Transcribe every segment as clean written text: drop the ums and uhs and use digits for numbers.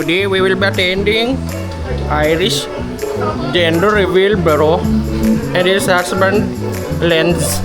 Today we will be attending Irish gender reveal bureau and his husband Lens.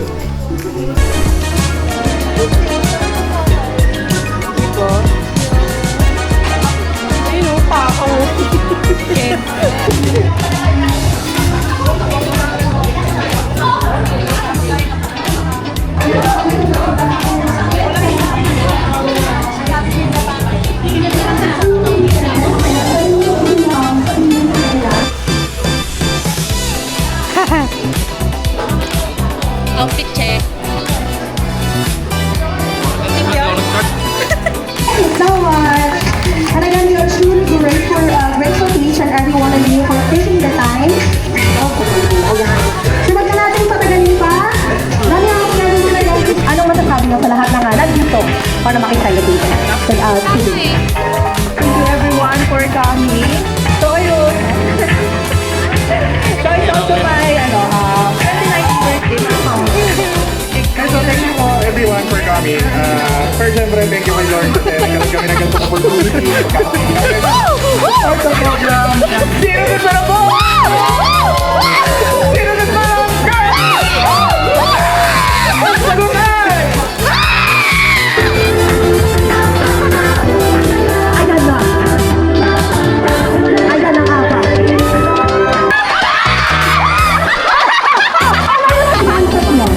Outfit check. So much. And again, we are truly grateful to each and every one of you for taking the time. Sunod na natin patagalin pa. Dami ang meron sila guys. Anong masasabi nyo sa lahat ng nandito para makisalatin ka? Thank you everyone for coming. So ayun. So it's also my 29th birthday. So thank you po everyone for coming. First, syempre, thank you kay Lord kasi nagkaroon kami ng ganitong opportunity. Part of program. Sino na ba po? Sino na ba? Ang sagutan! Ayan na. Ayan ang apa. Pantot mo.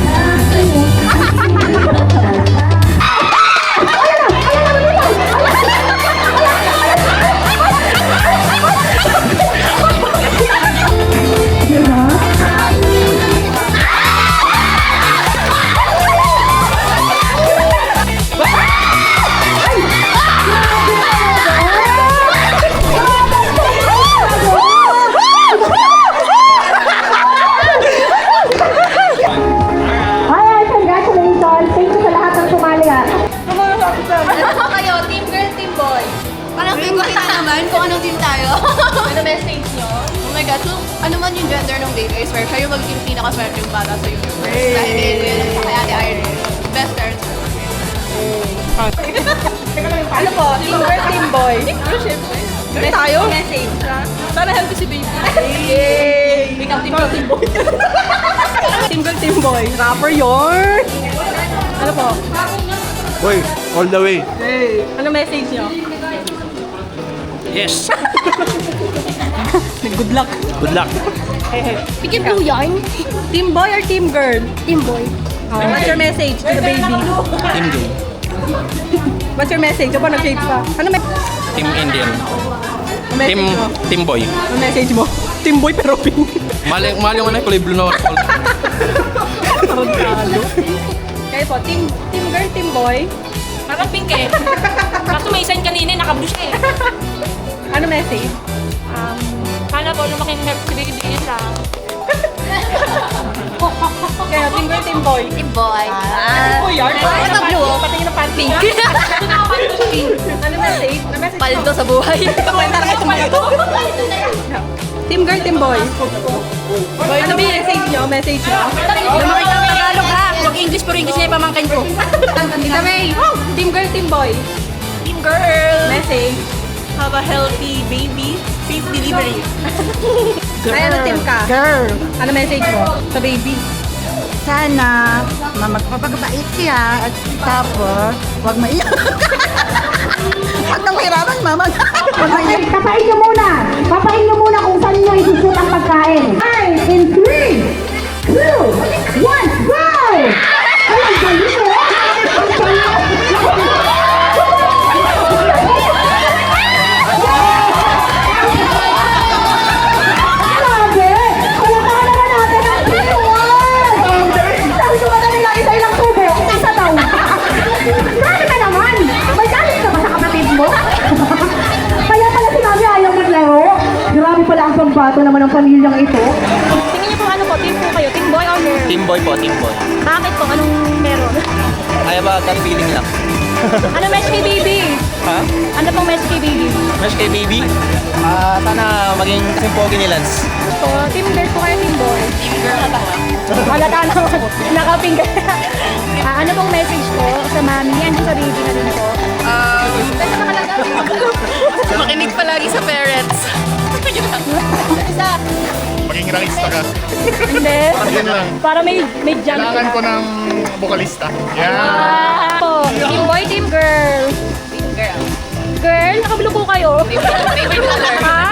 Ay, congratulations! Thank you sa lahat ng sumali ah. Ano po kayo? Team girl, team boy? Parang team kita naman kung anong team tayo. Ano message nyo? Oh my God. So, ano man yung gender ng baby, I swear, siya yung magiging pinakaswerte yung bata sa universe. Dahil Adrian at saka Ate Iris. Best parents ever. Ano po? Team girl, team boy. Pero syempre. Girl tayo? Message. Sana healthy si baby. Yay! Ikaw, team girl, team boy. Team girl, team boy. Rapper yun. Ano po? Boy, all the way. Hey. Ano message nyo? Yes. Good luck. Good luck. Pikin blue yarn. Team boy or team girl? Team boy. What's your message to the baby? Team gay. What's your message? Aba, nag-shades pa. Ano Team Indian. message mo? Team boy. Ano message mo? Team boy pero pink. Mali yung ano, kulay blue na. Parang talo. Kayo po, team girl, team boy. Parang pink eh. Kaso may sign kanina, naka-blue siya eh. Ano message? Sana po lumaking help si baby niya sa... Kayo, team girl, team boy. Team boy. Oh, yarn. Ito blue oh. Patingin ng panty. Pink. Pink. Ano message? Ano message Palit daw sa buhay. Kwenta na itong mga to. Team girl, team boy. Boy, ano message nyo? Message nyo? Lumaking ang Tagalog ha. Huwag English pero English niya yung pamangkin ko. Tita May. Team girl, team boy. Team girl. Message. Have a healthy baby. Safe delivery. Ay, ano team ka? Girl, Ano message mo sa baby? sana magpapagabait siya at tapos huwag maiyak. Huwag nang mahirapan, mama. Huwag maiyak. Papain nyo muna. Papain nyo muna kung saan nyo isusut ang pagkain. Ay, in 3, 2, 1, go! Ay, ang galing mo! Ang galing! Grabe! Palakahan naman natin ang teamwork! Sabi ko ba nila isa ilang tubo? Isa daw. Grabe ka naman! May galit ka ba sa kapatid mo? Kaya pala sinabi ayaw maglaro. Grabe pala ang pambato naman ng pamilyang ito. Tingin niyo po ano po? Team po kayo? Team boy or girl? Team boy po, team boy. Bakit po? Anong meron? Ay ba, that feeling lang. Ano message kay baby? Ha? Ano pong message kay baby? Mesh kay baby. Sana maging kasing pogi ni Lance. po, team girl po kayo, team boy? Team girl ka ba? Halata naman, naka-pink. Ano pong message po sa mami and sa baby na din po? Makinig palagi sa parents. Isa. Maging rockista ka. Hindi. Yan lang. Para may jump. Kailangan ko ng vokalista. Yan. Po, team boy, team girl. Team girl. Girl, nakablo po kayo. Favorite color. Ha?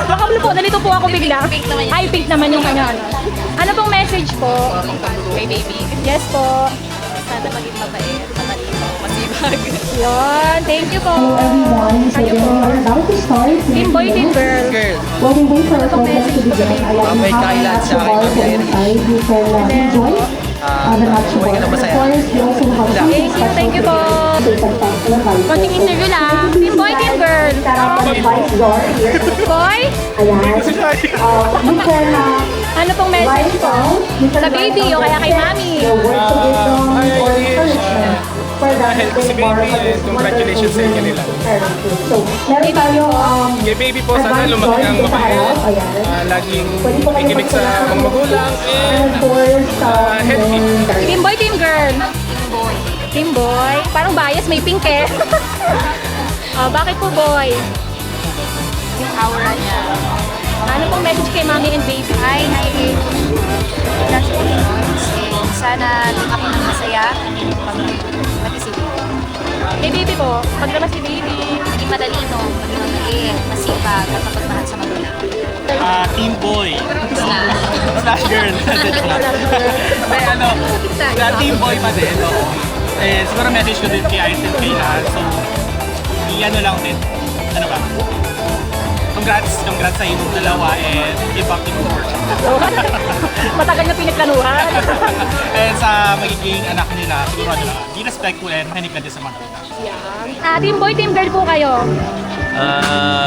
Nakablo po, nalito po ako bigla. Pink naman yun. Ay, pink naman yung kanya. Ano pong message po? Kay baby. Yes po. Sana maging mabait, matalino, masibag. Yun, thank you po. Everyone, so we are about to start. Team boy, team girl. While we wait for our program to begin, I am happy to call for inside. You can enjoy the match ball. Of course, we also have some Thank you po. Konting interview lang. Team boy, team girl. Advice door here. Boy, Ayan. You can ano pong message po? Sa baby o kaya kay mami? your words of wisdom or encouragement for that Si baby, congratulations sa inyo nila. So, meron tayo Kay baby po, sana advice lumaki door ang dito sa mabait. harap. Ayan. Laging Pwede po kayo makikinig sa magsalita. mga magulang. And of course, healthy. Team boy, team girl. Team boy. Parang bias, may pink eh. Bakit po boy? Yung aura niya. Ano pong message kay mami and baby? Hi, congratulations. And sana lumaki ng masaya. Mag-isip. Kay baby po, paglabas ni baby. Maging matalino, maging mabait, masipag, at mapagmahal sa magulang. Team boy. Slash girl. May ano, team boy pa din. Oo. Eh, siguro message ko din kay Ice and kay lahat. So, i-ano lang din. Ano ba? Congrats sa inyong dalawa and keep up the good work. Matagal na pinagplanuhan. And sa magiging anak nila, siguro ano lang, be respectful and mahinig ka din sa mga tita. Team boy, team girl po kayo.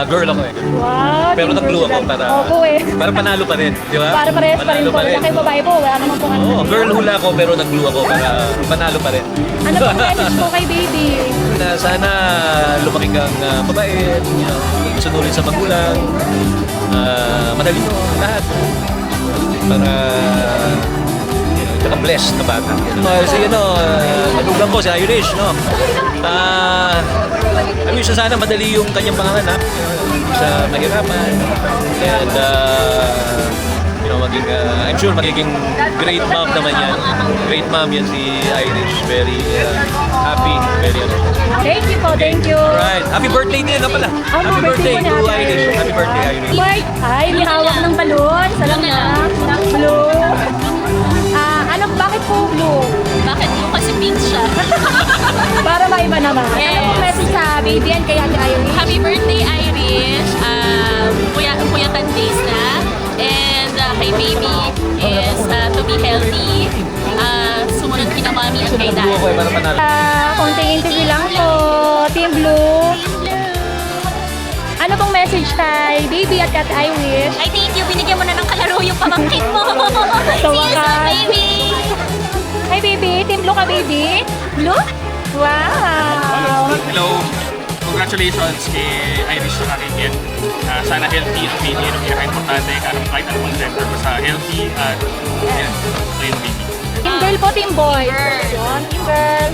Girl ako eh. Wow. Pero team nag-glue girl ako sila. para Opo eh. para panalo pa rin, di ba? Para parehas pa rin Panalo po. Wala kayo babae po. Wala naman po ano. Oo, girl hula ako pero nag-glue ako para panalo pa rin. Ano pong message po kay baby? Na sana lumaki kang mabait, sunurin sa magulang, matalino, lahat. Para naka-blessed na bata. Kasi magulang ko si Irish, no? I wish na sana madali yung kanyang panganganak sa mahirapan. And, maging, I'm sure magiging great mom naman yan. Great mom yan si Irish. Very happy, very Thank you po, thank you. Alright, happy birthday din na pala. Happy birthday birthday po to ni Ate Irish. Happy birthday, Irish. Mark, ay, may hawak ng balon. Salamat. Blue. Bakit po blue? Bakit mo kasi pink siya? Para maiba naman. Yes. Ano pong message sa baby and kay Ate Irish? Happy birthday, Irish! Puyatan days na. And kay baby is to be healthy. Sumunod kina mami at kay dad. Ako eh, para panalo. Konting interview lang po. Team Blue. Ano pong message kay baby at Ate Irish? I thank you. Binigyan mo na ng kalaro yung pamangkin mo. Sa See you soon, wakas. baby! Hi baby, Team Blue ka baby? Blue? Wow! Hello. Congratulations kay Irish sa aking kid. Sana healthy ang baby. Yung pinaka-importante. Kahit anong gender. Basta healthy at yan. So yung baby. Team girl po, team boy. Girl. Yun, team girl.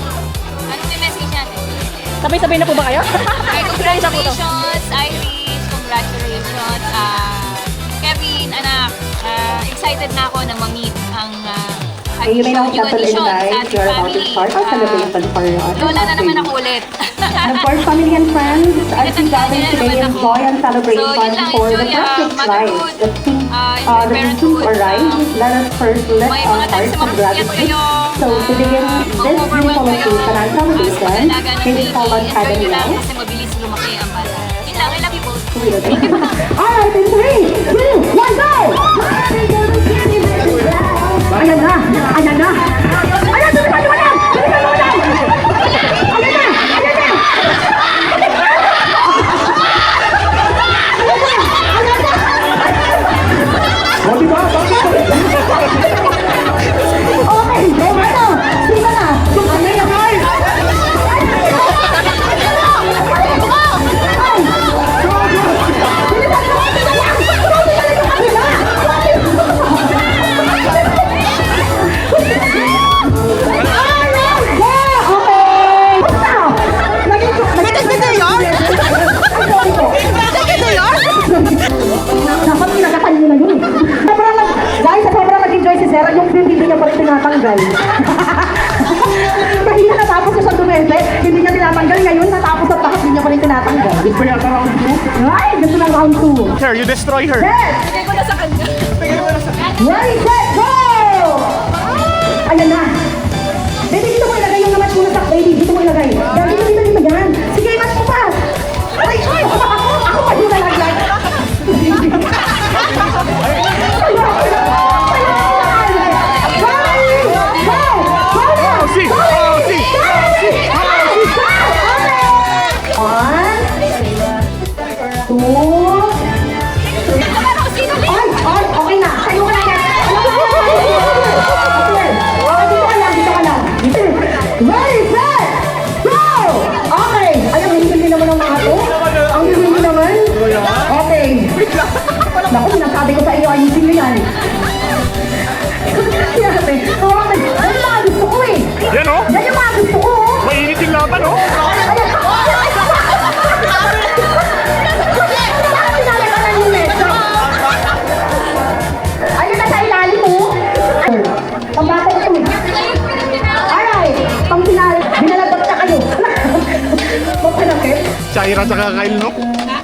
Ano yung message natin? Sabay-sabay na po ba kayo? Ay, congratulations, Irish. Congratulations. Kevin, anak. Excited na ako na ma-meet ang You may now new settle in, addition sa guys. ating We are about to family. start our celebration for Lola na naman ako ulit. And of course, family and friends, as we gather today, enjoy and celebration So, yun lang, for the enjoy, precious motherhood, lives that soon parenthood, arrive. Let us first lift may our mga times hearts na in makakiyat gratitude. kayo, So, to begin this beautiful occasion and celebration, may we call on Father enjoy nyo lang Niel. kasi mabilis lumaki ang bata. Yun lang, I love you both. Alright, in 3, 2, 1, go! Ayan na! Ayan na! Ayan, tumipan mo lang! Tumipan mo lang! Ayan na! Ayan na! O, diba? Bakit? Okay, may ano? Sige na! Ano na, guys? Bilisan mo! Bilisan mo! rin tinatanggal. Kanina natapos ko sa tumese, hindi niya tinatanggal. Ngayon natapos at lahat, hindi niya pa rin tinatanggal. Gusto niya sa round 2? Ay, gusto ng round 2. Her, you destroy her. Yes! Bigay ko na sa kanya. Ready, set, go! Ayan na. Baby, dito mo ilagay yung naman muna sa baby. Dito mo ilagay. Dito yan. Sige, mas mo pa. Ay, ako pa yung nalaglag. See! Ay, okay na. Sa'yo ka na yan. Dito ka lang. Ready, set, go! Okay. Ay, ang hindi naman ang mga to. Ang hindi naman. Okay. Naku, sinasabi ko sa iyo, ayusin mo yan. Sinasabi. Okay. Yan yung mga gusto ko eh. Yan o. Yan yung mga gusto ko. Mainit yung laban o. Ayun na sa ilalim mo. Pambata ito eh. Alright. Pang binalagot na kayo. Magpanakit. Shaira tsaka Kyle, no?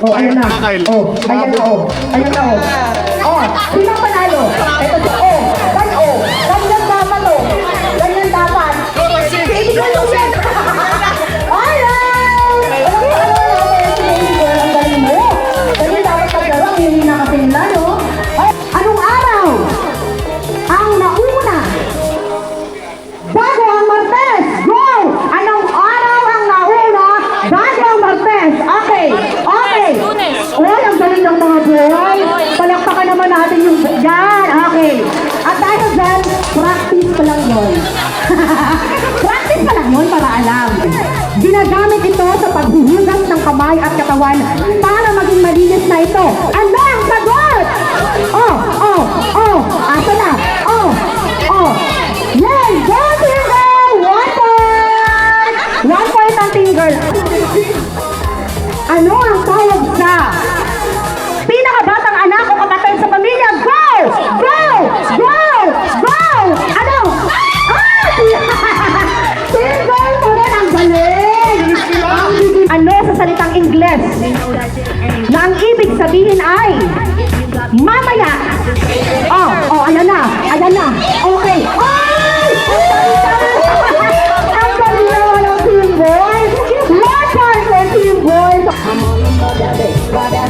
Oh, ayan na. Tsaka Kyle. Oh, ayan na oh. Ayan na oh. Oh, sino ang panalo? Ito si oh. Oh. Ganyan dapat oh. Ganyan dapat. Baby ko yung yan. Alright. Ang galing mo. Ganyan dapat paglaro. Hindi na kasi nila, no? Ay, anong araw ang nauna bago ang Martes? Go! Anong araw ang nauna bago ang Martes? Okay. Uy, ang galing ng mga boy. Palakpakan naman natin yung yan. Okay. At dahil dyan, practice pa lang yun. Practice pa lang yun para alam. Ginagamit ito sa paghuhugas ng kamay at katawan para maging malinis na ito. Ano ang sagot? Asa na? Yay! Go, Team Girl! 1 point! 1 point ang Team Girl. Ano ang tawag sa pinakabatang anak o kapatid sa pamilya? Go! Ano? Team Girl mo rin ang galing! Ano sa salitang Ingles na ang ibig sabihin ay mamaya? Ayan na. Okay. Ay! Ang galing naman ng Team Boys. 1 point for Team Boys.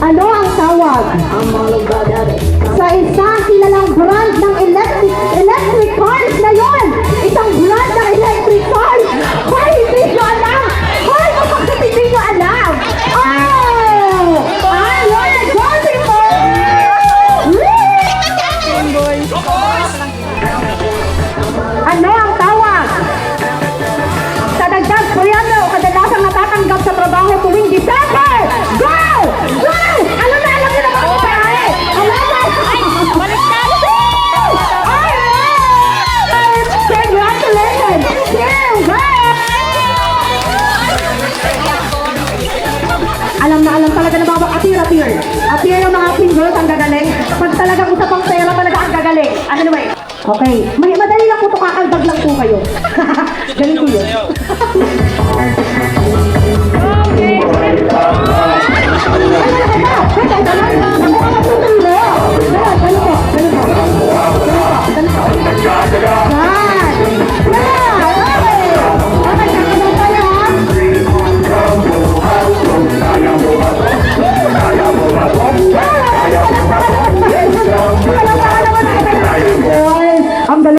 Ano ang tawag sa isang kilalang brand ng electric cars na yon? Isang brand ng electric cars? Hoy, hindi nyo alam! Hoy, kapag hindi nyo alam! Ayun! Go, Team Boys! Ano ang tawag sa dagdag polyando o kadalasang natatanggap sa trabaho tuwing December? Go! Ano na alam nyo na mga pare? Congratulations! Team Girl! Alam na alam talaga na mga appear. Appear ng mga Team Girls ang gagaling. Pag talagang usapang pera talaga ang gagaling. Anyway, okay. Madali lang po ito, kakaldag lang po kayo. Galing ko yun. Ang galing.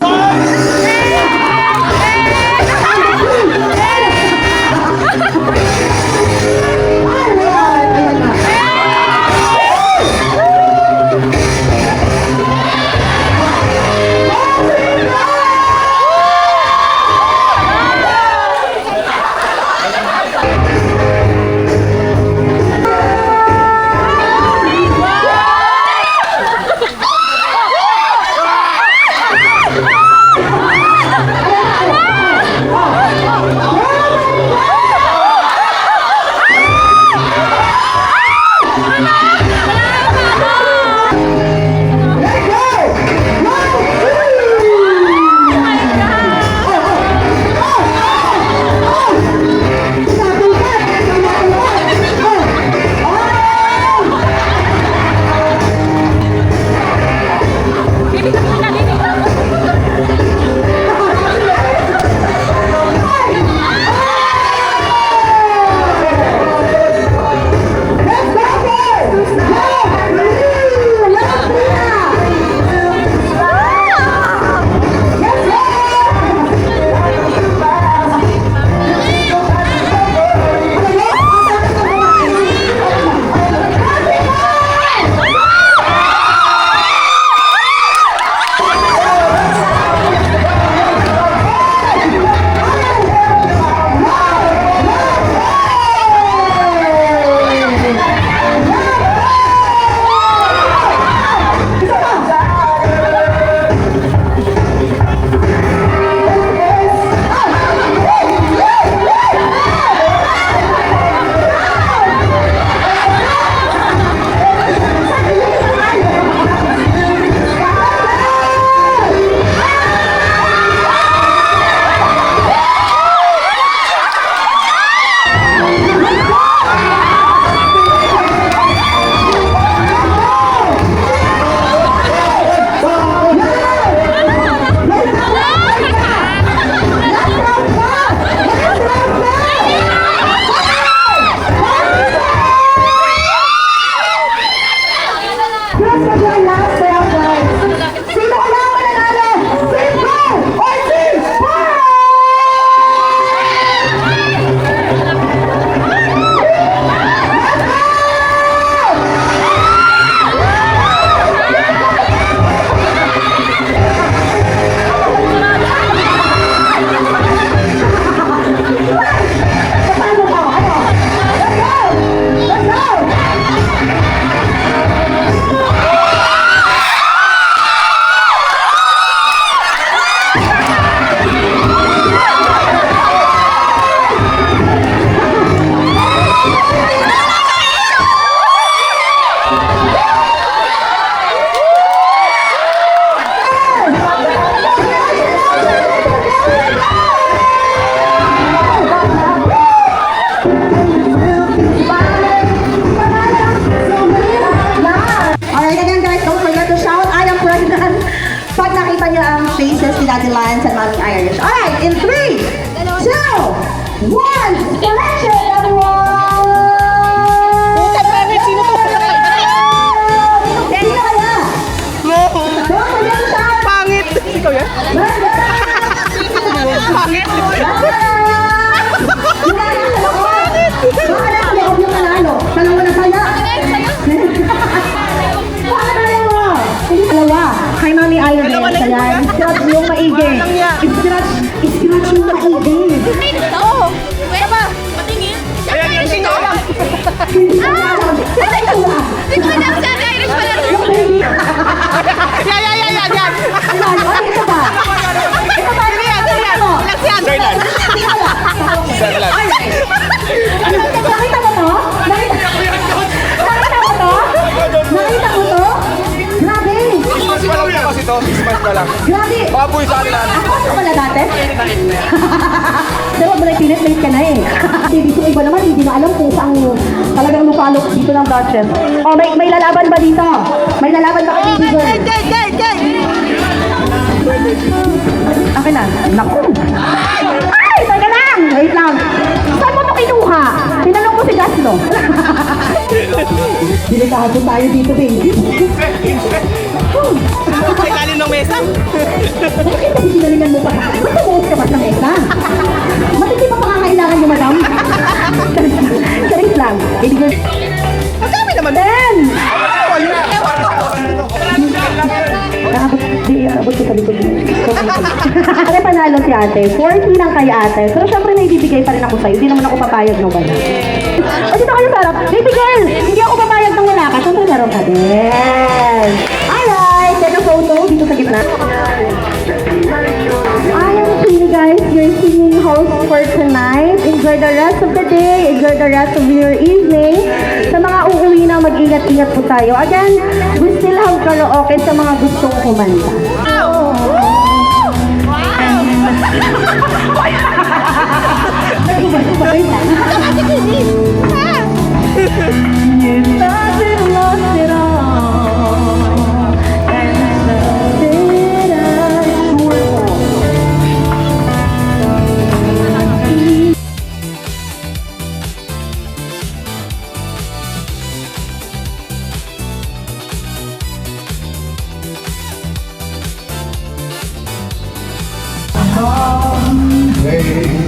Daddy Lance and Mommy Irish. Alright, in 3, 2, 1, selection everyone! Puta, bakit? Sino to? Sino kaya? No. Doon ko yan siya! Pangit. Ikaw yan? Pangit. Dalawa. Kay Mami Irish. Dalawa na yun, Ayan. kuya. Scratch yung maigi. Walang ya. Scratch yung maigi. Oo. Kuya ba? Patingin. Ayan, yan, sino lang. Hindi ko alam sa Irish pala. Yan. Ano? Ito ba? Ito ba? Sino yan? Zerlan. Zerlan. Nakita mo to? Nakita mo to? Nakita mo to? Grabe! Christmas pa lang po kasi to. Christmas pa lang. Grabe! Baboy sa atin. Ako ka pala dati? Pero wala pinit-late ka na eh. Kasi dito iba naman, hindi na alam kung saan talagang lupalok dito ng Duchess. Oh, may lalaban ba dito? May lalaban ba kay Baby Girl? Akin na. Naku! Ay! Teka lang! Wait lang. Saan mo ito kinuha? Tinanong mo si Gaslo. Delikado tayo dito, baby. Sa ilalim ng mesa. Bakit kasi sinalingan mo pa? Ba't tumuot ka pa sa mesa? Ba't hindi pa pakakailangan niyo, madam? Charis lang. Baby girl. Ang dami naman. Ben! Abot ko sa likod mo. Kaya panalo si ate. 40 lang kay ate. Pero syempre may bibigay pa rin ako sa'yo. Hindi naman ako papayag ng wala. O dito kayo sarap. Baby girl! Hindi ako papayag ng wala ka. Syempre meron ka din. Alright! Take a photo dito sa gitna. I am Queenie, guys, your singing host for tonight. Enjoy the rest of the day. Enjoy the rest of your evening. Sa mga uuwi na, mag-ingat-ingat po tayo. Again, we still have karaoke sa mga gustong kumanta. Hey.